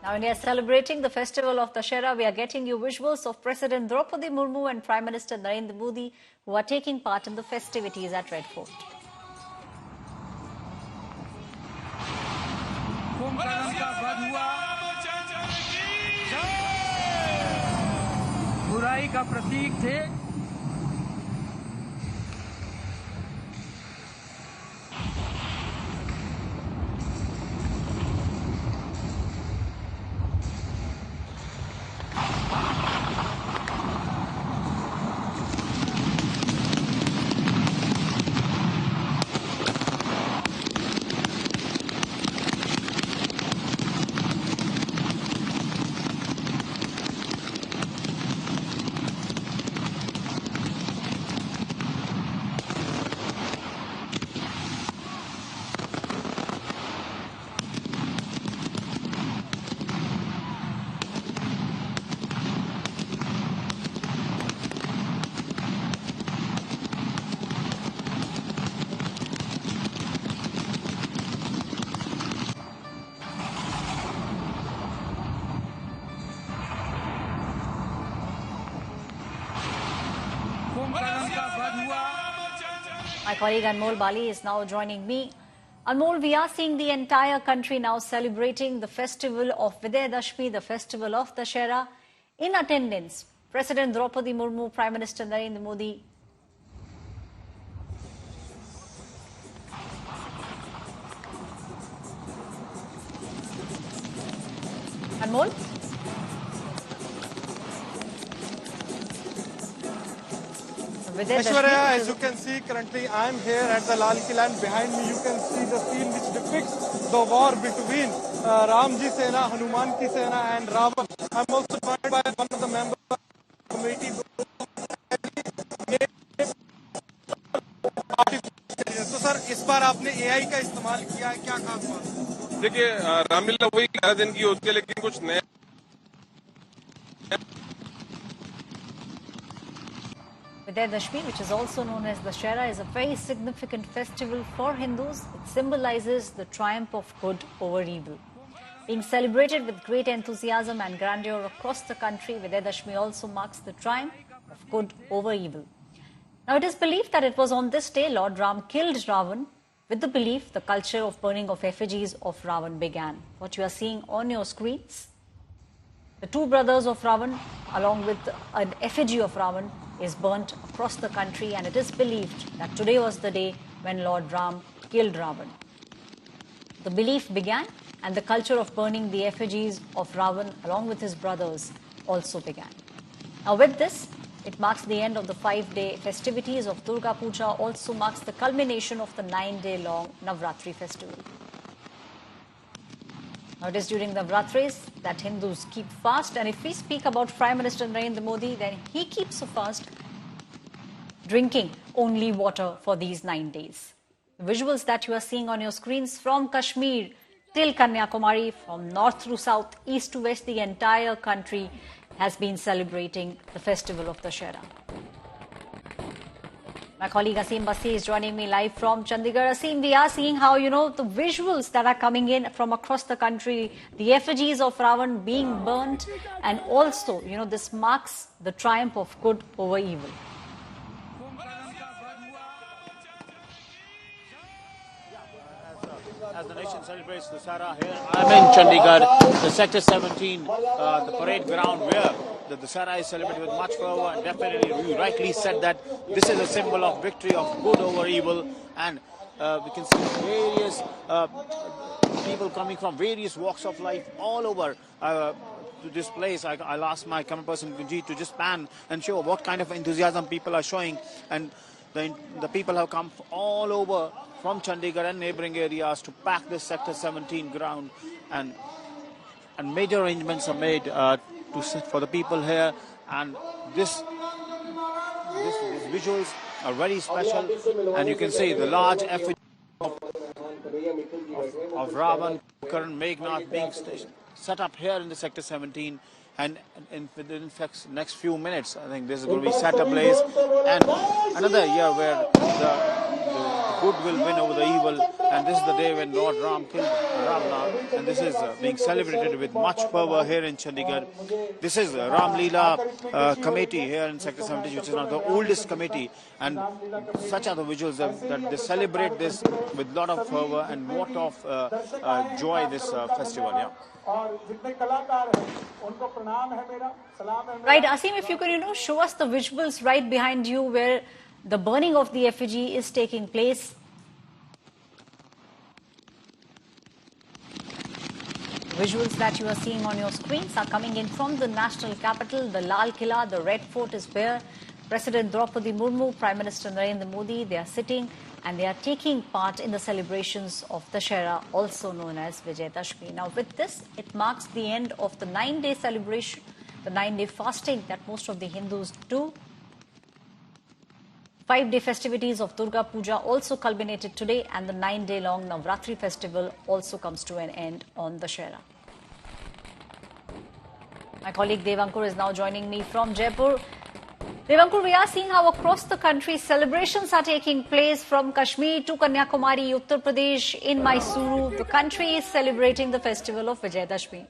Now India is celebrating the festival of Dussehra. We are getting you visuals of President Draupadi Murmu and Prime Minister Narendra Modi who are taking part in the festivities at Red Fort. बुराई का प्रतीक थे। My colleague Anmol Bali is now joining me. Anmol, we are seeing the entire country now celebrating the festival of Vidya Dashmi, the festival of Dussehra. In attendance, President Draupadi Murmu, Prime Minister Narendra Modi. Anmol? Aishwarya, as you can see, currently I am here at the Lal Killa and behind me you can see the scene which depicts the war between Ramji Sena, Hanuman Ki Sena and Ravan. I am also joined by one of the members of the committee. तो sir इस बार आपने AI का इस्तेमाल किया है, क्या खास बात? देखिए रामलीला वही 11 दिन की होती है लेकिन कुछ नया Vidya Dashmi, which is also known as Dussehra, is a very significant festival for Hindus. It symbolizes the triumph of good over evil. Being celebrated with great enthusiasm and grandeur across the country, Vidya Dashmi also marks the triumph of good over evil. Now, it is believed that it was on this day Lord Ram killed Ravan. With the belief, the culture of burning of effigies of Ravan began. What you are seeing on your screens, the two brothers of Ravan, along with an effigy of Ravan, is burnt across the country, and it is believed that today was the day when Lord Ram killed Ravan. The belief began, and the culture of burning the effigies of Ravan along with his brothers also began. Now with this, it marks the end of the 5-day festivities of Durga Puja, also marks the culmination of the 9-day-long Navratri festival. Now it is during Navratris that Hindus keep fast, and if we speak about Prime Minister Narendra Modi, then he keeps a fast, drinking only water for these 9 days. The visuals that you are seeing on your screens from Kashmir till Kanyakumari, from north to south, east to west, the entire country has been celebrating the festival of Dussehra. My colleague Asim Basi is joining me live from Chandigarh. Asim, we are seeing how, the visuals that are coming in from across the country, the effigies of Ravan being burnt, and also, this marks the triumph of good over evil. As the nation celebrates Dussehra here, I'm in Chandigarh, the Sector 17, the parade ground where the Dussehra is celebrated with much fervor, and definitely you rightly said that this is a symbol of victory of good over evil, and we can see various people coming from various walks of life all over to this place. I'll ask my camera person Gunjit to just pan and show what kind of enthusiasm people are showing, and the people have come all over from Chandigarh and neighboring areas to pack this Sector 17 ground, and major arrangements are made for the people here, and these visuals are very special, and you can see the large effigy of Ravan, Karan, Meghnad being set up here in the Sector 17, and within the next few minutes I think this is going to be set ablaze, and another year where the the good will win over the evil, and this is the day when Lord Ram killed Ravana, and this is being celebrated with much fervor here in Chandigarh. This is Ram Leela committee here in Sector 70, which is one of the oldest committee, and such are the visuals that they celebrate this with lot of fervor and lot of joy this festival. Yeah. Right, Asim, if you could, show us the visuals right behind you where the burning of the effigy is taking place. Visuals that you are seeing on your screens are coming in from the national capital, the Lal Killa. The Red Fort is where President Draupadi Murmu, Prime Minister Narendra Modi, they are sitting and they are taking part in the celebrations of Dussehra, also known as Vijayadashami. Now, with this, it marks the end of the 9-day celebration, the 9-day fasting that most of the Hindus do. 5-day festivities of Durga Puja also culminated today, and the 9-day-long Navratri festival also comes to an end on Dussehra. My colleague Devankur is now joining me from Jaipur. Devankur, we are seeing how across the country celebrations are taking place from Kashmir to Kanyakumari, Uttar Pradesh, in Mysuru. The country is celebrating the festival of Vijayadashami.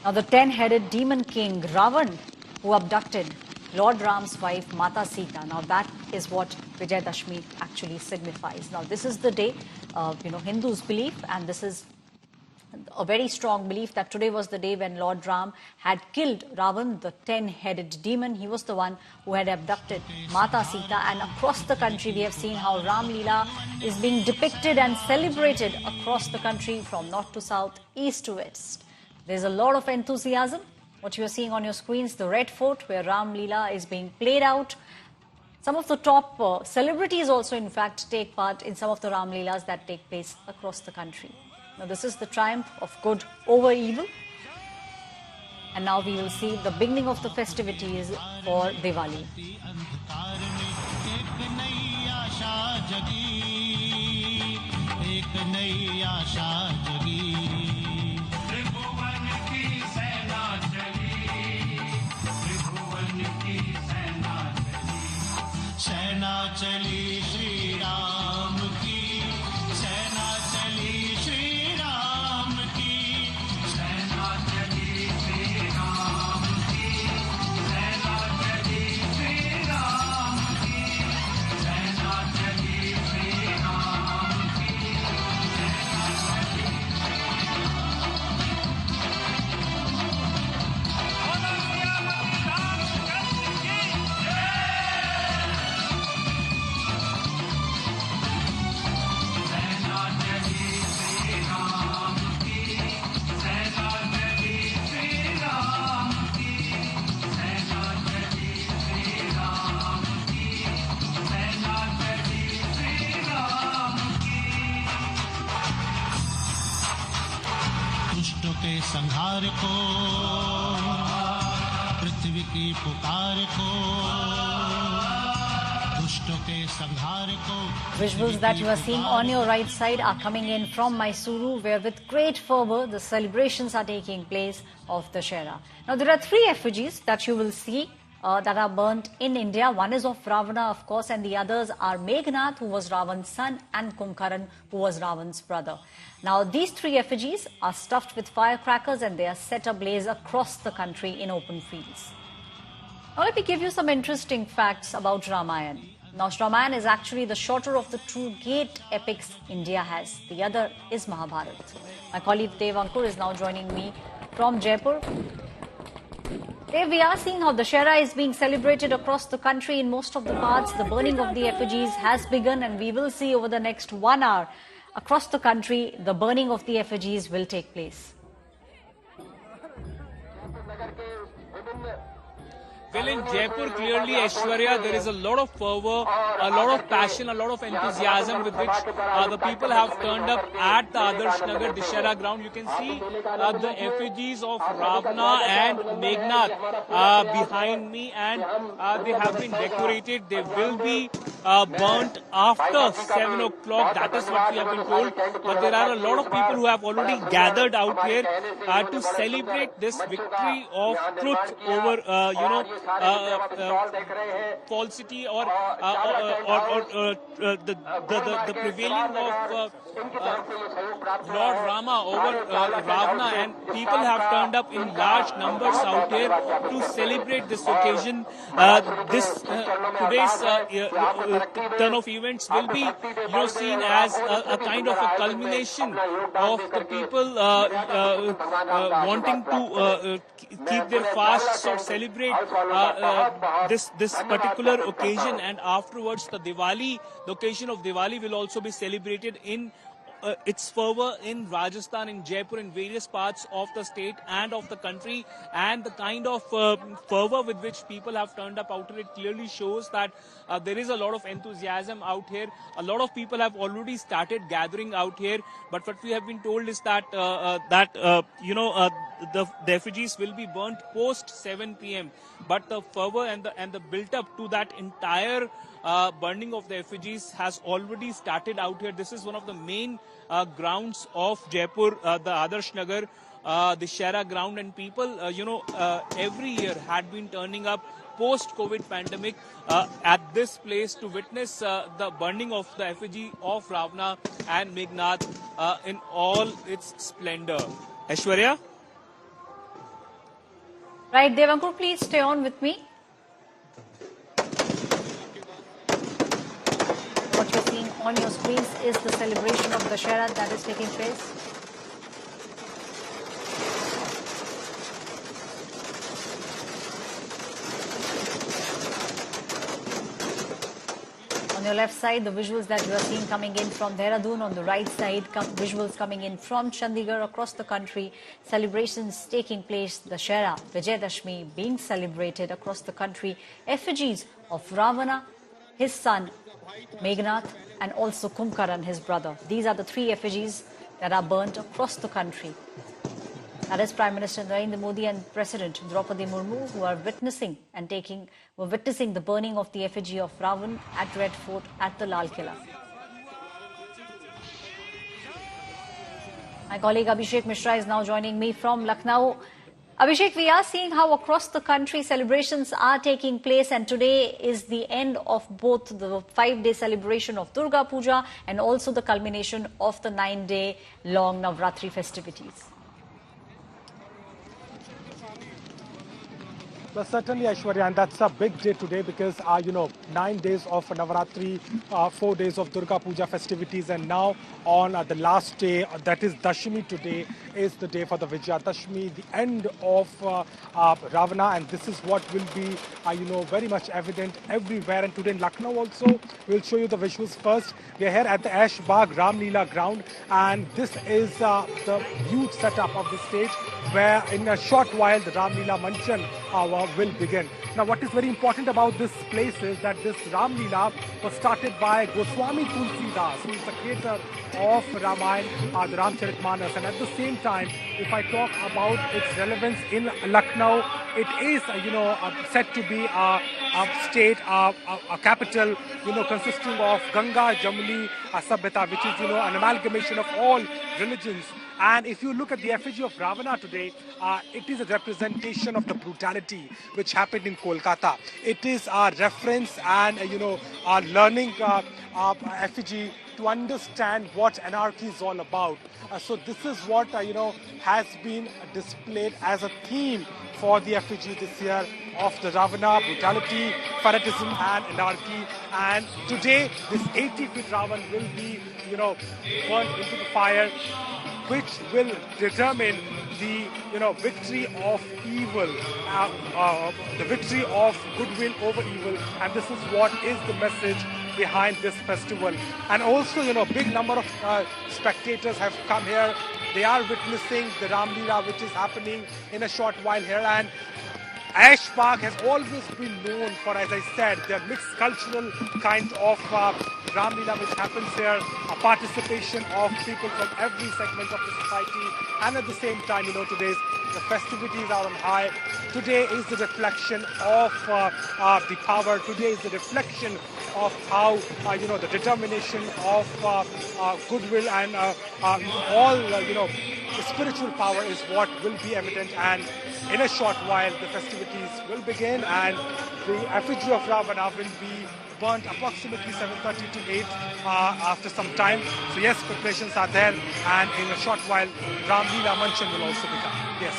Now, the 10-headed demon king Ravan, who abducted Lord Ram's wife Mata Sita. Now, that is what Vijayadashami actually signifies. Now, this is the day, Hindus believe, and this is a very strong belief that today was the day when Lord Ram had killed Ravan, the 10-headed demon. He was the one who had abducted Mata Sita, and across the country we have seen how Ram Leela is being depicted and celebrated across the country from north to south, east to west. There's a lot of enthusiasm. What you are seeing on your screens, the Red Fort, where Ram Leela is being played out. Some of the top celebrities also, in fact, take part in some of the Ram Leelas that take place across the country. Now, this is the triumph of good over evil. And now we will see the beginning of the festivities for Diwali. चली श्री राम की सेना चली श्री राम की सेना चली श्री राम की सेना चली श्री राम की सेना चली श्री राम की के संहार को पृथ्वी की पुकार को दुष्टों के संहार को. Visuals that you are seeing on your right side are coming in from Mysuru, where with great fervor the celebrations are taking place of Dussehra. Now, there are 3 effigies that you will see that are burnt in India. One is of Ravana, of course, and the others are Meghnath, who was Ravan's son, and Kumbhakarna, who was Ravan's brother. Now, these 3 effigies are stuffed with firecrackers and they are set ablaze across the country in open fields. Now, let me give you some interesting facts about Ramayana. Now, Ramayana is actually the shorter of the 2 great epics India has. The other is Mahabharata. My colleague Devankur is now joining me from Jaipur. There we are seeing how Dussehra is being celebrated across the country in most of the parts. The burning of the effigies has begun, and we will see over the next 1 hour across the country the burning of the effigies will take place. Well, in Jaipur, clearly, Aishwarya, there is a lot of fervor, a lot of passion, a lot of enthusiasm with which the people have turned up at the Adarsh Nagar Dussehra ground. You can see the effigies of Ravana and Meghnad behind me, and they have been decorated. They will be burnt after 7 o'clock. That is what we have been told. But there are a lot of people who have already gathered out here to celebrate this victory of truth over, falsity or the prevailing of Lord Rama over Ravana, and people have turned up in large numbers out here to celebrate this occasion. Today's turn of events will be, seen as a kind of a culmination of the people wanting to keep their fasts or celebrate this particular occasion, and afterwards the occasion of Diwali will also be celebrated in its fervor in Rajasthan, in Jaipur, in various parts of the state and of the country, and the kind of fervor with which people have turned up out here, it clearly shows that there is a lot of enthusiasm out here. A lot of people have already started gathering out here, but what we have been told is that the effigies will be burnt post 7 p.m. But the fervor and the built up to that entire burning of the effigies has already started out here. This is one of the main grounds of Jaipur, the Adarsh Nagar, the Dussehra ground, and people, every year had been turning up post-COVID pandemic at this place to witness the burning of the effigy of Ravana and Meghnad in all its splendor. Aishwarya? Right, Devankur, please stay on with me. What you're seeing on your screens is the celebration of Dussehra that is taking place. On your left side, the visuals that you are seeing coming in from Dehradun. On the right side, visuals coming in from Chandigarh, across the country. Celebrations taking place, Dussehra, Vijayadashmi being celebrated across the country. Effigies of Ravana, his son Meghnad, and also Kumbhakarn, his brother. These are the three effigies that are burnt across the country. That is Prime Minister Narendra Modi and President Draupadi Murmu, who are witnessing the burning of the effigy of Ravan at Red Fort at the Lal Killa. My colleague Abhishek Mishra is now joining me from Lucknow. Abhishek, we are seeing how across the country celebrations are taking place, and today is the end of both the 5-day celebration of Durga Puja and also the culmination of the 9-day long Navratri festivities. Well, certainly, Aishwarya, and that's a big day today because, 9 days of Navratri, 4 days of Durga Puja festivities, and now on the last day, that is Dashmi today, is the day for the Vijayadashami, the end of Ravana, and this is what will be, very much evident everywhere. And today in Lucknow also, we'll show you the visuals first. We're here at the Ash Bagh Ram Leela ground, and this is the huge setup of the stage, where in a short while the Ram Leela Manchan will begin. Now, what is very important about this place is that this Ram Leela was started by Goswami Tulsidas, who is the creator of Ramayana, the Ramcharitmanas. And at the same time, if I talk about its relevance in Lucknow, it is, said to be a state, a capital, consisting of Ganga, Jamuni, Sabhyata, which is, an amalgamation of all religions. And if you look at the effigy of Ravana today, it is a representation of the brutality which happened in Kolkata. It is a reference and, a learning effigy to understand what anarchy is all about. So this is what, has been displayed as a theme for the effigy this year of the Ravana, brutality, fanatism and anarchy. And today, this 80-feet Ravan will be, burned into the fire, which will determine the victory of evil, the victory of goodwill over evil, and this is what is the message behind this festival. And also, big number of spectators have come here. They are witnessing the Ram Leela, which is happening in a short while here, and Ash Park has always been known for, as I said, their mixed cultural kind of Ram Leela which happens here, a participation of people from every segment of the society, and at the same time, today's the festivities are on high. Today is the reflection of the power. Today is the reflection of how, the determination of goodwill and all, the spiritual power is what will be evident. And in a short while, the festivities will begin, and the effigy of Ravana will be burnt approximately 7:30 to 8 after some time. So yes, preparations are there, and in a short while, Ram Leela Manchan will also become. Yes.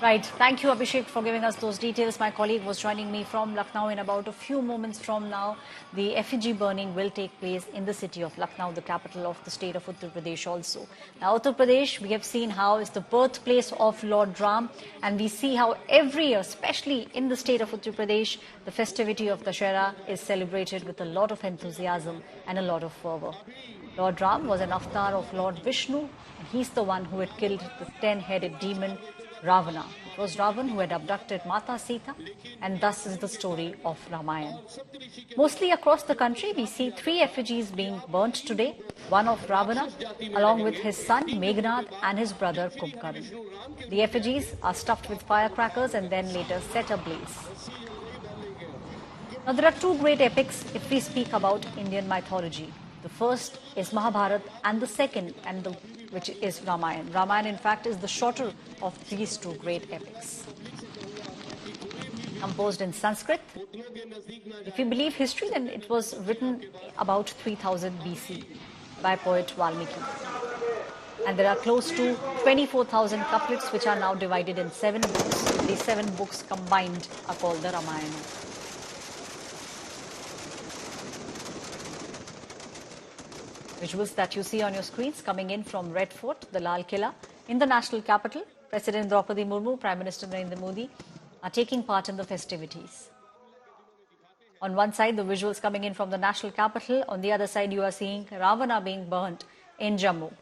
Right. Thank you, Abhishek, for giving us those details. My colleague was joining me from Lucknow. In about a few moments from now, the effigy burning will take place in the city of Lucknow, the capital of the state of Uttar Pradesh also. Now, Uttar Pradesh, we have seen how is the birthplace of Lord Ram, and we see how every year, especially in the state of Uttar Pradesh, the festivity of Dussehra is celebrated with a lot of enthusiasm and a lot of fervor. Lord Ram was an avatar of Lord Vishnu, and he's the one who had killed the 10-headed demon Ravana. It was Ravan who had abducted Mata Sita, and thus is the story of Ramayana. Mostly across the country, we see 3 effigies being burnt today. One of Ravana, along with his son Meghnad and his brother Kumbhakarna. The effigies are stuffed with firecrackers and then later set ablaze. Now, there are 2 great epics if we speak about Indian mythology. The first is Mahabharata, and the second, which is Ramayana. Ramayana, in fact, is the shorter of these 2 great epics. Composed in Sanskrit. If you believe history, then it was written about 3000 BC by poet Valmiki. And there are close to 24,000 couplets which are now divided in 7 books. These 7 books combined are called the Ramayana. Visuals that you see on your screens coming in from Red Fort, the Lal Killa, in the national capital. President Draupadi Murmu, Prime Minister Narendra Modi are taking part in the festivities. On one side, the visuals coming in from the national capital. On the other side, you are seeing Ravana being burnt in Jammu.